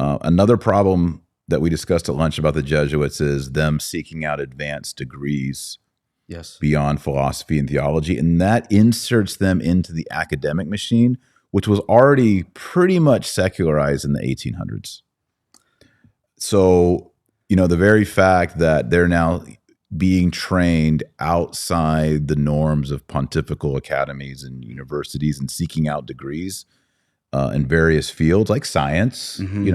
Another problem that we discussed at lunch about the Jesuits is them seeking out advanced degrees beyond philosophy and theology, and that inserts them into the academic machine, which was already pretty much secularized in the 1800s. So, the very fact that they're now being trained outside the norms of pontifical academies and universities and seeking out degrees in various fields like science, and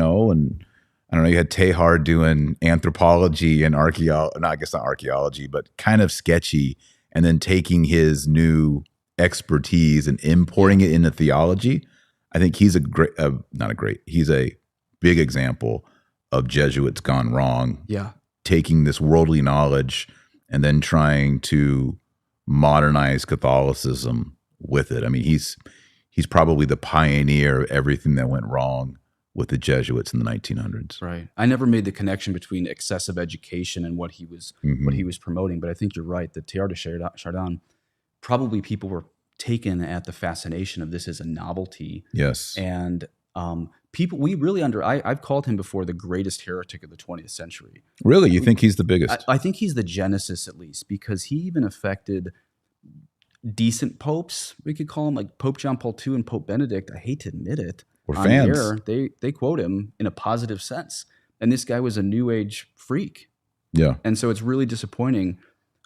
I don't know, you had Teilhard doing anthropology and archaeology, no, I guess not archaeology, but kind of sketchy, and then taking his new expertise and importing it into theology. I think he's he's a big example of Jesuits gone wrong. Yeah. Taking this worldly knowledge and then trying to modernize Catholicism with it. I mean, he's probably the pioneer of everything that went wrong with the Jesuits in the 1900s. Right. I never made the connection between excessive education and what he was promoting, but I think you're right. The Teilhard de Chardin, probably people were taken at the fascination of this as a novelty. Yes. And people, I've called him before the greatest heretic of the 20th century. Really? You think he's the biggest? I think he's the genesis, at least, because he even affected decent popes, we could call them, like Pope John Paul II and Pope Benedict. I hate to admit it. We're fans. Air, they quote him in a positive sense. And this guy was a new age freak. Yeah. And so it's really disappointing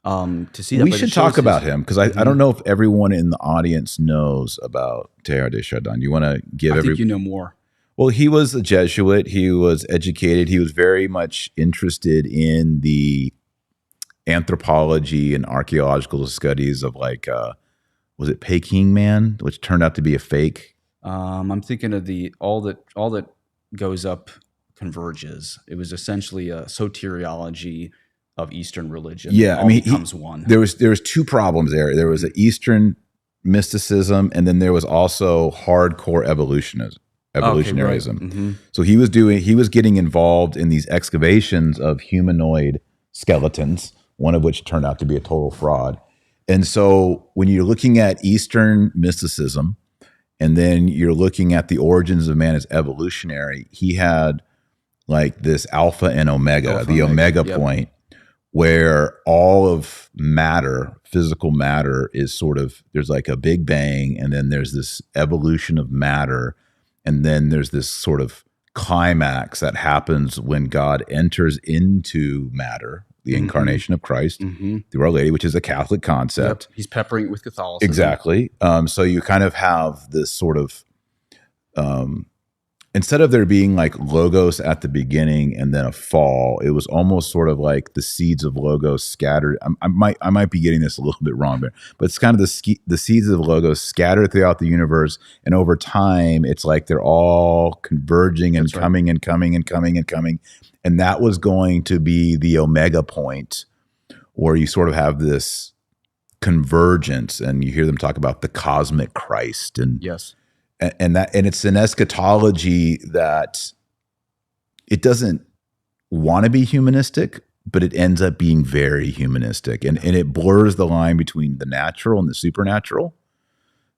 to see that. We should talk about him, because I don't know if everyone in the audience knows about Teilhard de Chardin. You want to give I think you know more. Well, he was a Jesuit. He was educated. He was very much interested in the anthropology and archaeological studies of, like, was it Peking Man, which turned out to be a fake? I'm thinking of all that goes up converges. It was essentially a soteriology of Eastern religion. Yeah, I mean, becomes one. There was two problems there. There was an Eastern mysticism, and then there was also hardcore evolutionarism. Okay, right. Mm-hmm. So he was getting involved in these excavations of humanoid skeletons, one of which turned out to be a total fraud. And so when you're looking at Eastern mysticism, and then you're looking at the origins of man as evolutionary, he had like this alpha and omega, the omega point, where all of matter, physical matter, is sort of, there's like a big bang, and then there's this evolution of matter, and then there's this sort of climax that happens when God enters into matter, the incarnation of Christ through Our Lady, which is a Catholic concept. Yep. He's peppering it with Catholicism. Exactly. So you kind of have this sort of, instead of there being like logos at the beginning and then a fall, it was almost sort of like the seeds of logos scattered. I might be getting this a little bit wrong, but it's kind of the seeds of logos scattered throughout the universe, and over time, it's like they're all converging and coming and coming and coming and coming, and that was going to be the omega point, where you sort of have this convergence, and you hear them talk about the cosmic Christ, and and it's an eschatology that it doesn't want to be humanistic, but it ends up being very humanistic, and it blurs the line between the natural and the supernatural,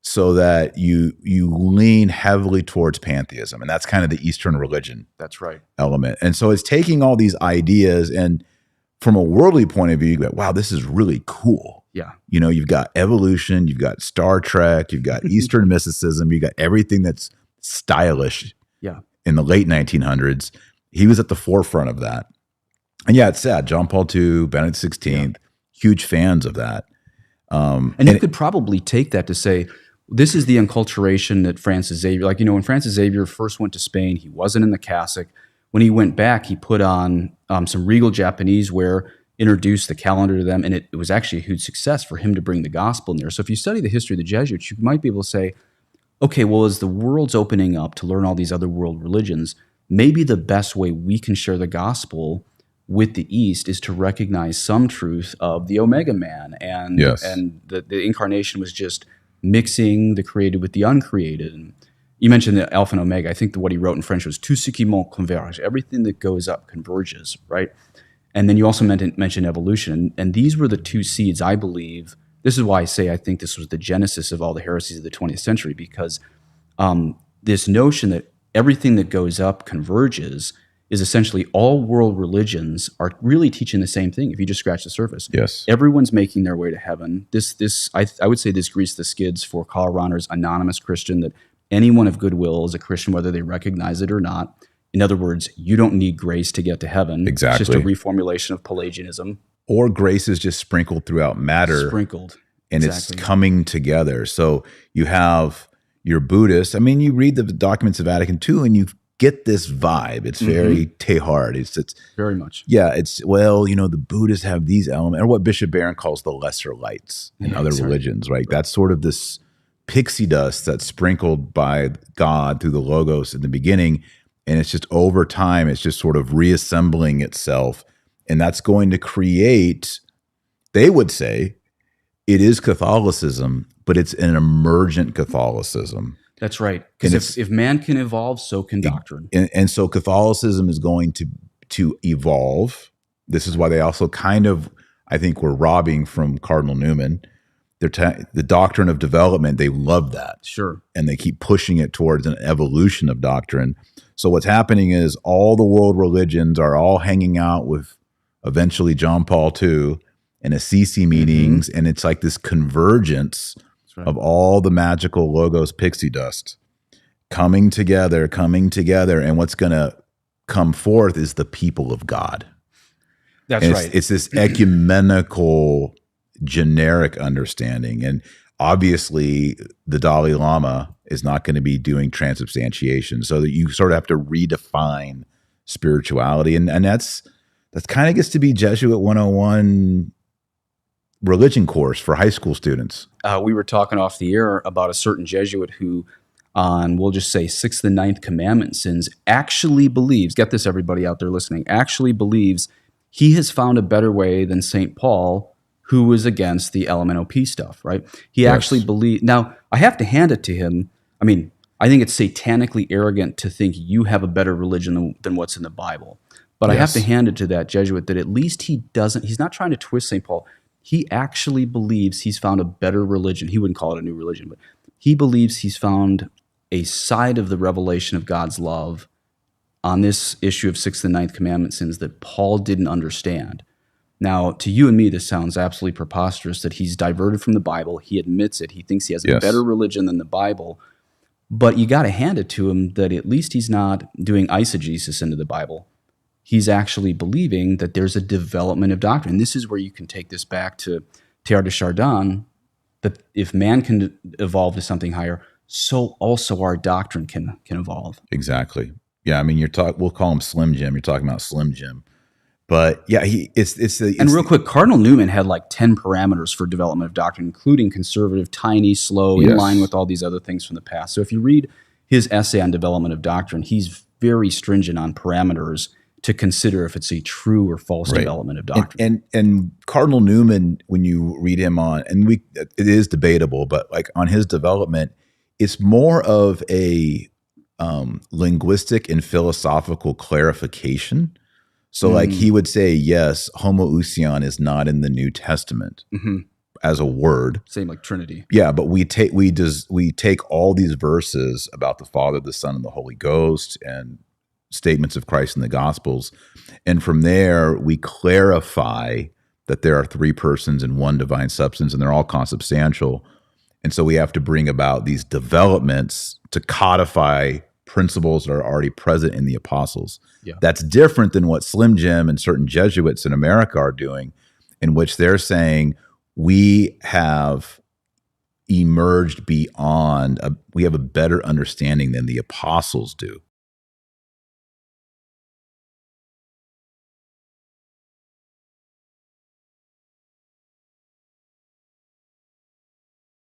so that you lean heavily towards pantheism, and that's kind of the Eastern religion. That's right. Element, and so it's taking all these ideas, and from a worldly point of view, you go, wow, this is really cool. Yeah. You've got evolution, you've got Star Trek, you've got Eastern mysticism, you got everything that's stylish. Yeah. In the late 1900s, he was at the forefront of that. And yeah, it's sad. John Paul II, Benedict XVI, huge fans of that. And you could probably take that to say, this is the enculturation that Francis Xavier, like, when Francis Xavier first went to Spain, he wasn't in the cassock. When he went back, he put on some regal Japanese wear, introduced the calendar to them, and it was actually a huge success for him to bring the gospel in there. So if you study the history of the Jesuits, you might be able to say, okay, well, as the world's opening up to learn all these other world religions, maybe the best way we can share the gospel with the East is to recognize some truth of the Omega Man, and the incarnation was just mixing the created with the uncreated. And you mentioned the Alpha and Omega. I think what he wrote in French was tout ce qui monte converge. Everything that goes up converges, right? And then you also mentioned evolution. And these were the two seeds, I believe. This is why I say I think this was the genesis of all the heresies of the 20th century, because this notion that everything that goes up converges is essentially all world religions are really teaching the same thing if you just scratch the surface. Yes. Everyone's making their way to heaven. I would say this greased the skids for Karl Rahner's anonymous Christian, that anyone of goodwill is a Christian whether they recognize it or not. In other words, you don't need grace to get to heaven. Exactly. It's just a reformulation of Pelagianism. Or grace is just sprinkled throughout matter. Sprinkled. And exactly. It's coming together. So you have your Buddhists. I mean, you read the documents of Vatican II and you get this vibe. It's very Teilhard. It's very much. Yeah, it's, well, you know, the Buddhists have these elements, or what Bishop Barron calls the lesser lights in other religions, right? That's sort of this pixie dust that's sprinkled by God through the Logos in the beginning. And it's just over time, it's just sort of reassembling itself. And that's going to create, they would say, it is Catholicism, but it's an emergent Catholicism. That's right. Because if man can evolve, so can doctrine. And so Catholicism is going to evolve. This is why they also kind of, I think, were robbing from Cardinal Newman. The doctrine of development, they love that. Sure. And they keep pushing it towards an evolution of doctrine. So what's happening is all the world religions are all hanging out with eventually John Paul II and Assisi meetings, and it's like this convergence of all the magical Logos pixie dust coming together, and what's going to come forth is the people of God. That's right. It's this ecumenical, generic understanding, and obviously the Dalai Lama is not going to be doing transubstantiation, so that you sort of have to redefine spirituality, and that's kind of gets to be Jesuit 101 religion course for high school students. We were talking off the air about a certain Jesuit who, on, we'll just say, 6th and 9th commandment sins, actually believes, get this everybody out there listening, actually believes he has found a better way than St. Paul, who was against the LMNOP stuff, right? He actually believed. Now, I have to hand it to him. I mean, I think it's satanically arrogant to think you have a better religion than what's in the Bible. But I have to hand it to that Jesuit that at least he's not trying to twist St. Paul. He actually believes he's found a better religion. He wouldn't call it a new religion, but he believes he's found a side of the revelation of God's love on this issue of 6th and 9th commandment sins that Paul didn't understand. Now, to you and me, this sounds absolutely preposterous that he's diverted from the Bible. He admits it. He thinks he has a better religion than the Bible. But you got to hand it to him that at least he's not doing eisegesis into the Bible. He's actually believing that there's a development of doctrine. This is where you can take this back to Teilhard de Chardin, that if man can evolve to something higher, so also our doctrine can evolve. Exactly. Yeah, I mean, we'll call him Slim Jim. You're talking about Slim Jim. But yeah, and real quick, Cardinal Newman had like 10 parameters for development of doctrine, including conservative, tiny, slow, in line with all these other things from the past. So if you read his essay on development of doctrine, he's very stringent on parameters to consider if it's a true or false development of doctrine. And Cardinal Newman, when you read him on, and it is debatable, but like on his development, it's more of a linguistic and philosophical clarification. So like he would say, yes, homoousion is not in the New Testament as a word. Same like Trinity. Yeah, but we take all these verses about the Father, the Son, and the Holy Ghost, and statements of Christ in the Gospels, and from there we clarify that there are three persons in one divine substance, and they're all consubstantial. And so we have to bring about these developments to codify principles that are already present in the apostles. Yeah. That's different than what Slim Jim and certain Jesuits in America are doing, in which they're saying we have emerged beyond, we have a better understanding than the apostles do.